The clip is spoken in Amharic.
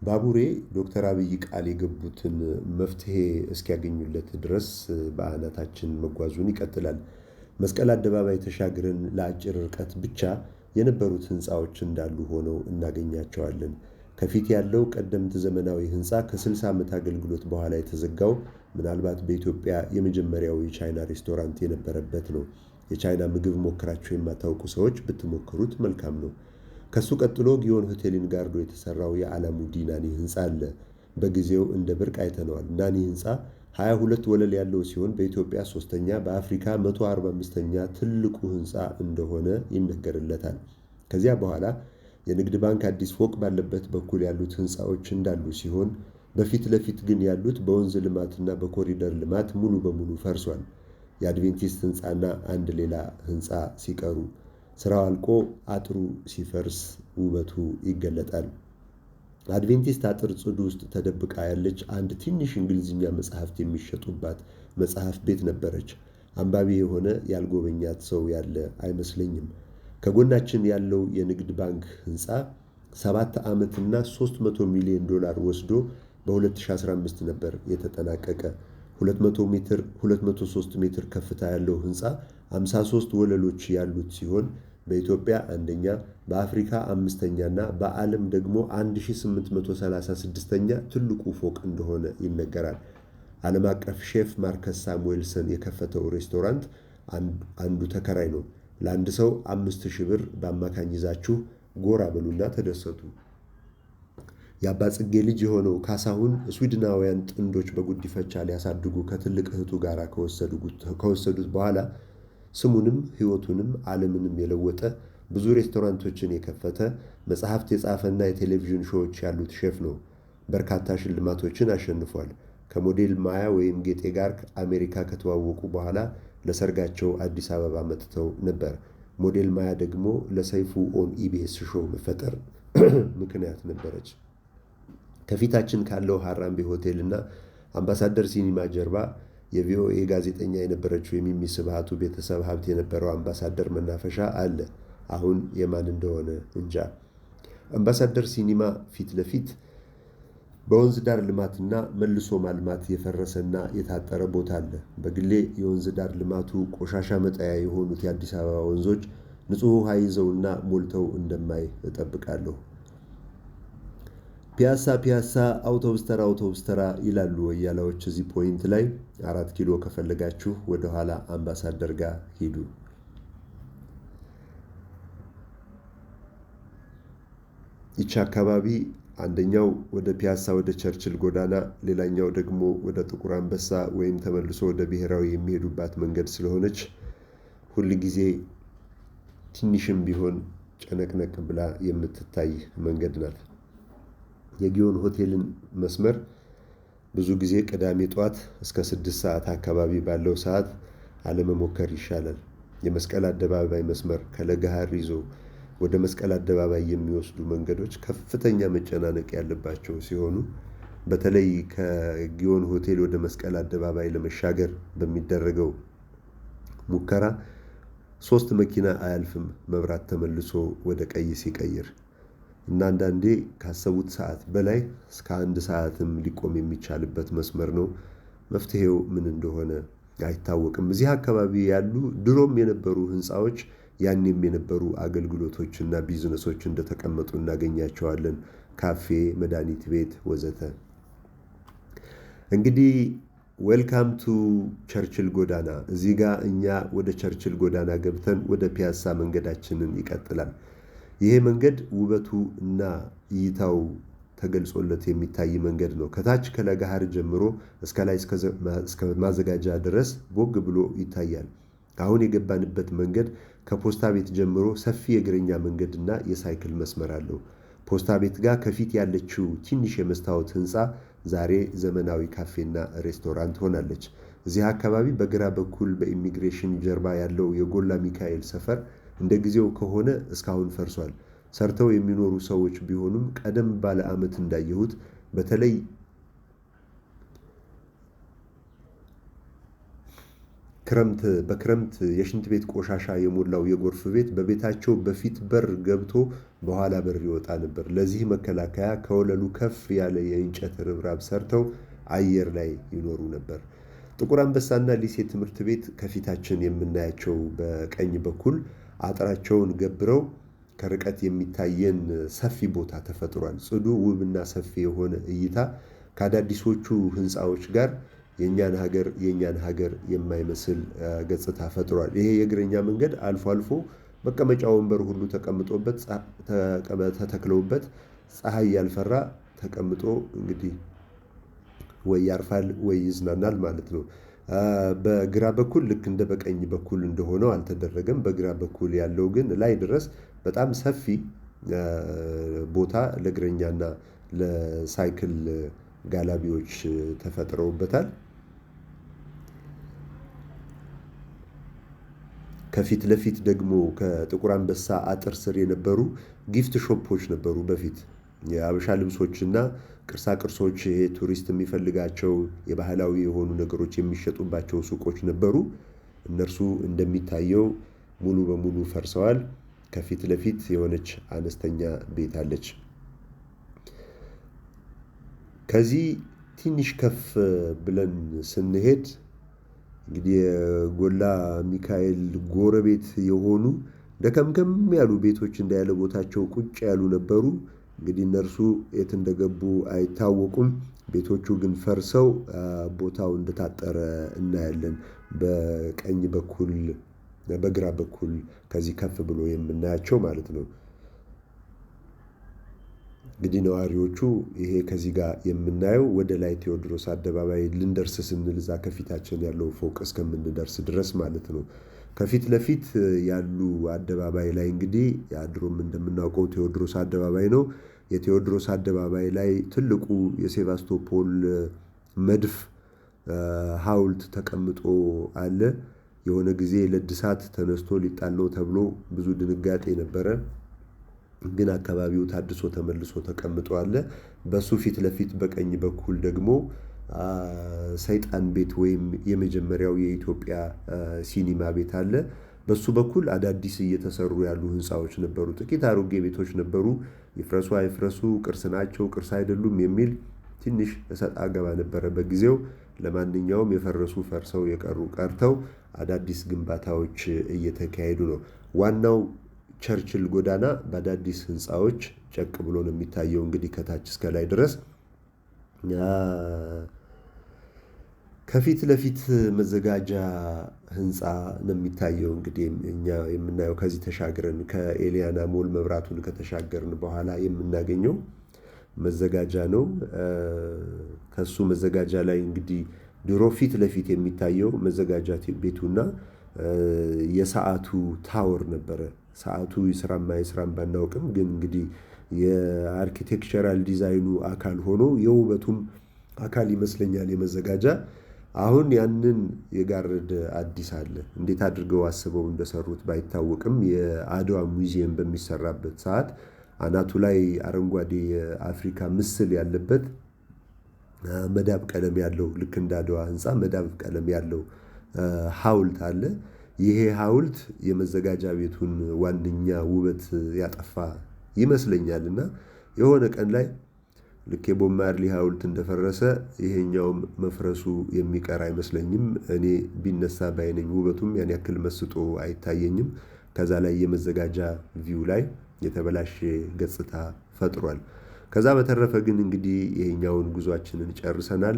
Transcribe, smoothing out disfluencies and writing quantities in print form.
ባቡሬ ዶክተር አብይ ቃል የገቡትን መፍትሄ እስኪያገኙለት ድረስ በአናታችን መጓዙን ይቀጥላል። መስቀል አደባባይ ተሻግረን ለአጭር ርቀት ብቻ የነበሩት ህንፃዎች እንዳሉ ሆነው እናገኛቸዋለን። ከፊት ያለው ቀደምት ዘመናዊ ህንፃ ከ60 ዓመት አገልግሎት በኋላ የተዘጋው ምናልባት በኢትዮጵያ የመጀመሪያው የቻይና ሬስቶራንት የነበረበት ነው። የቻይና ምግብ ሞክራችሁ የማታውቁ ሰዎች ብትሞክሩት መልካም ነው። ከሱ ቀጥሎ ጊዮን ሆቴልን ጋርዶ የተሰራው የዓላሙዲ ናኒ ህንፃ አለ። በጊዜው እንደ ብርቅ አይተነዋል። ናኒ ህንፃ 22 ወለል ያለው ሲሆን በኢትዮጵያ ሶስተኛ በአፍሪካ 145ኛ ትልቁ ህንፃ እንደሆነ ይነገርለታል። ከዚያ በኋላ የንግድ ባንክ አዲስ ፎቅ ባለበት በኩል ያሉት ህንፃዎች እንዳሉ ሲሆን በፊት ለፊት ግን ያሉት በወንዝ ልማትና በኮሪደር ልማት ሙሉ በሙሉ ፈርሷል። የአድቬንቲስት ህንፃና አንድ ሌላ ህንፃ ሲቀሩ ስራው አልቆ አጥሩ ሲፈርስ ውበቱ ይገለጣል። አድቬንቲስት አጥር ጽዱ ውስጥ ተደብቃ ያለች አንድ ትንሽ እንግሊዝኛ መጽሐፍት የሚሸጡባት መጽሐፍ ቤት ነበረች። አንባቢ የሆነ ያልጎበኛት ሰው ያለ አይመስለኝም። ከጎናችን ያለው የንግድ ባንክ ህንፃ 7 ዓመትና $300 ሚሊዮን ወስዶ በ2015 ነበር የተጠናቀቀ። 203 ሜትር ከፍታ ያለው ህንፃ 53 ወለሎች ያሉት ሲሆን በኢትዮጵያ አንደኛ፣ በአፍሪካ አምስተኛና በዓለም ደግሞ 1836ኛ ትልቁ ፎቅ እንደሆነ ይነገራል። ዓለም አቀፍ ሼፍ ማርከስ ሳሙኤልሰን የከፈተው ሬስቶራንት አንዱ ተከራይ ነው። ለአንድ ሰው 5000 ብር በአማካኝ ይዛችሁ ጎራ በሉና ተደሰቱ። የአባ ጽጌ ልጅ የሆነው ካሳሁን ስዊድናውያን ጥንዶች በጉዲፈቻ ሊያሳድጉ ከትልቅ እህቱ ጋር ከወሰዱት በኋላ ስሙንም ሕይወቱንም ዓለምንም የለወጠ ብዙ ሬስቶራንቶችን የከፈተ መጽሐፍት የጻፈና የቴሌቪዥን ሾዎች ያሉት ሼፍ ነው። በርካታ ሽልማቶችን አሸንፏል። ከሞዴል ማያ ወይም ጌጤ ጋር አሜሪካ ከተዋወቁ በኋላ ለሰርጋቸው አዲስ አበባ መጥተው ነበር። ሞዴል ማያ ደግሞ ለሰይፉ ኦን ኢቢኤስ ሾው መፈጠር ምክንያት ነበረች። ከፊታችን ካለው ሃራምቤ ሆቴል እና አምባሳደር ሲኒማ ጀርባ የቪኦኤ ጋዜጠኛ የነበረችው የሚሚ ስብሃቱ ቤተሰብ ሀብት የነበረው አምባሳደር መናፈሻ አለ። አሁን የማን እንደሆነ እንጃ። አምባሳደር ሲኒማ ፊት ለፊት በወንዝ ዳር ልማትና መልሶ ማልማት የፈረሰና የታጠረ ቦታ አለ። በግሌ የወንዝ ዳር ልማቱ ቆሻሻ መጣያ የሆኑት የአዲስ አበባ ወንዞች ንጹህ ውሃ ይዘውና ሞልተው እንደማይ እጠብቃለሁ። ፒያሳ አውቶቡስ ተራ ይላሉ ወያላዎች እዚህ ፖይንት ላይ። 4 ኪሎ ከፈለጋችሁ ወደኋላ አምባሳደር ጋር ሂዱ። ይቺ አካባቢ አንደኛው ወደ ፒያሳ ወደ ቸርችል ጎዳና፣ ሌላኛው ደግሞ ወደ ጥቁር አንበሳ ወይም ተመልሶ ወደ ብሔራዊ የሚሄዱባት መንገድ ስለሆነች ሁል ጊዜ ትንሽም ቢሆን ጨነቅነቅ ብላ የምትታይ መንገድ ናት። የጊዮን ሆቴልን መስመር ብዙ ጊዜ ቅዳሜ ጠዋት እስከ 6 ሰዓት አካባቢ ባለው ሰዓት አለመሞከር ይሻላል። የመስቀል አደባባይ መስመር ከለገሃር ይዞ ወደ መስቀል አደባባይ የሚወስዱ መንገዶች ከፍተኛ መጨናነቅ ያለባቸው ሲሆኑ በተለይ ከጊዮን ሆቴል ወደ መስቀል አደባባይ ለመሻገር በሚደረገው ሙከራ 3 መኪና አያልፍም፣ መብራት ተመልሶ ወደ ቀይ ሲቀይር እና አንዳንዴ ካሰቡት ሰዓት በላይ እስከ 1 ሰዓትም ሊቆም የሚቻልበት መስመር ነው። መፍትሄው ምን እንደሆነ አይታወቅም። እዚህ አካባቢ ያሉ ድሮም የነበሩ ህንፃዎች ያኔም የነበሩ አገልግሎቶችና ቢዝነሶች እንደተቀመጡ እናገኛቸዋለን። ካፌ፣ መድኃኒት ቤት ወዘተ። እንግዲህ ዌልካም ቱ ቸርችል ጎዳና። እዚህ ጋር እኛ ወደ ቸርችል ጎዳና ገብተን ወደ ፒያሳ መንገዳችንን ይቀጥላል። ይሄ መንገድ ውበቱ እና እይታው ተገልጾለት የሚታይ መንገድ ነው። ከታች ከለገሃር ጀምሮ እስከ ላይ እስከ ማዘጋጃ ድረስ ቦግ ብሎ ይታያል። አሁን የገባንበት መንገድ ከፖስታ ቤት ጀምሮ ሰፊ የእግረኛ መንገድና የሳይክል መስመር አለው። ፖስታ ቤት ጋር ከፊት ያለችው ትንሽ የመስታወት ህንፃ ዛሬ ዘመናዊ ካፌና ሬስቶራንት ሆናለች። እዚህ አካባቢ በግራ በኩል በኢሚግሬሽን ጀርባ ያለው የጎላ ሚካኤል ሰፈር እንደ ጊዜው ከሆነ እስካሁን ፈርሷል። ሰርተው የሚኖሩ ሰዎች ቢሆኑም ቀደም ባለ ዓመት እንዳየሁት በተለይ በክረምት የሽንት ቤት ቆሻሻ የሞላው የጎርፍ ቤት በቤታቸው በፊት በር ገብቶ በኋላ በር ይወጣ ነበር። ለዚህ መከላከያ ከወለሉ ከፍ ያለ የእንጨት ርብራብ ሰርተው አየር ላይ ይኖሩ ነበር። ጥቁር አንበሳና ሊሴ ትምህርት ቤት ከፊታችን የምናያቸው በቀኝ በኩል አጥራቸውን ገብረው ከርቀት የሚታየን ሰፊ ቦታ ተፈጥሯል። ጽዱ ውብና ሰፊ የሆነ እይታ ከአዳዲሶቹ ህንፃዎች ጋር የእኛን ሀገር የማይመስል ገጽታ ፈጥሯል። ይሄ የእግረኛ መንገድ አልፎ አልፎ መቀመጫ ወንበር ሁሉ ተተክለውበት ፀሐይ ያልፈራ ተቀምጦ እንግዲህ ወይ ያርፋል ወይ ይዝናናል ማለት ነው። በግራ በኩል ልክ እንደ በቀኝ በኩል እንደሆነው አልተደረገም። በግራ በኩል ያለው ግን ላይ ድረስ በጣም ሰፊ ቦታ ለእግረኛና ለሳይክል ጋላቢዎች ተፈጥረውበታል። ከፊት ለፊት ደግሞ ከጥቁር አንበሳ አጥር ስር የነበሩ ጊፍት ሾፖች ነበሩ። በፊት የሀበሻ ልብሶችና ቅርሳ ቅርሶች ይሄ ቱሪስት የሚፈልጋቸው የባህላዊ የሆኑ ነገሮች የሚሸጡባቸው ሱቆች ነበሩ። እነርሱ እንደሚታየው ሙሉ በሙሉ ፈርሰዋል። ከፊት ለፊት የሆነች አነስተኛ ቤት አለች። ከዚህ ትንሽ ከፍ ብለን ስንሄድ እንግዲህ የጎላ ሚካኤል ጎረቤት የሆኑ ደከምከም ያሉ ቤቶች እንዳያለ ቦታቸው ቁጭ ያሉ ነበሩ። እንግዲህ እነርሱ የት እንደገቡ አይታወቁም። ቤቶቹ ግን ፈርሰው ቦታው እንደታጠረ እናያለን። በቀኝ በኩል በግራ በኩል ከዚህ ከፍ ብሎ የምናያቸው ማለት ነው። እንግዲህ ነዋሪዎቹ ይሄ ከዚህ ጋር የምናየው ወደ ላይ ቴዎድሮስ አደባባይ ልንደርስ ስንል እዛ ከፊታችን ያለው ፎቅ እስከምንደርስ ድረስ ማለት ነው። ከፊት ለፊት ያሉ አደባባይ ላይ እንግዲህ ድሮም እንደምናውቀው ቴዎድሮስ አደባባይ ነው። የቴዎድሮስ አደባባይ ላይ ትልቁ የሴባስቶፖል መድፍ ሀውልት ተቀምጦ አለ። የሆነ ጊዜ ለእድሳት ተነስቶ ሊጣል ነው ተብሎ ብዙ ድንጋጤ ነበረ። ግን አካባቢው ታድሶ ተመልሶ ተቀምጦ አለ። በሱ ፊት ለፊት በቀኝ በኩል ደግሞ ሰይጣን ቤት ወይም የመጀመሪያው የኢትዮጵያ ሲኒማ ቤት አለ። በሱ በኩል አዳዲስ እየተሰሩ ያሉ ህንፃዎች ነበሩ። ጥቂት አሮጌ ቤቶች ነበሩ። ይፍረሱ አይፍረሱ፣ ቅርስ ናቸው ቅርስ አይደሉም የሚል ትንሽ እሰጥ አገባ ነበረ በጊዜው። ለማንኛውም የፈረሱ ፈርሰው የቀሩ ቀርተው አዳዲስ ግንባታዎች እየተካሄዱ ነው። ዋናው ቸርችል ጎዳና በአዳዲስ ህንፃዎች ጨቅ ብሎ ነው የሚታየው። እንግዲህ ከታች እስከ ላይ ድረስ ከፊት ለፊት መዘጋጃ ህንፃ ነው የሚታየው። እንግዲህ እኛ የምናየው ከዚህ ተሻግረን ከኤሊያና ሞል መብራቱን ከተሻገርን በኋላ የምናገኘው መዘጋጃ ነው። ከሱ መዘጋጃ ላይ እንግዲህ ድሮ ፊት ለፊት የሚታየው መዘጋጃ ቤቱና የሰዓቱ ታወር ነበረ። ሰዓቱ ይስራም አይስራም ባናውቅም ግን እንግዲህ የአርኪቴክቸራል ዲዛይኑ አካል ሆኖ የውበቱም አካል ይመስለኛል የመዘጋጃ። አሁን ያንን የጋረደ አዲስ አለ። እንዴት አድርገው አስበው እንደሰሩት ባይታወቅም የአድዋ ሙዚየም በሚሰራበት ሰዓት አናቱ ላይ አረንጓዴ የአፍሪካ ምስል ያለበት መዳብ ቀለም ያለው ልክ እንደ አድዋ ህንፃ መዳብ ቀለም ያለው ሀውልት አለ። ይሄ ሀውልት የመዘጋጃ ቤቱን ዋነኛ ውበት ያጠፋ ይመስለኛል። እና የሆነ ቀን ላይ ልክ የቦብ ማርሊ ሀውልት እንደፈረሰ ይሄኛውም መፍረሱ የሚቀር አይመስለኝም። እኔ ቢነሳ ባይ ነኝ። ውበቱም ያን ያክል መስጦ አይታየኝም። ከዛ ላይ የመዘጋጃ ቪው ላይ የተበላሸ ገጽታ ፈጥሯል። ከዛ በተረፈ ግን እንግዲህ ይሄኛውን ጉዟችንን ጨርሰናል።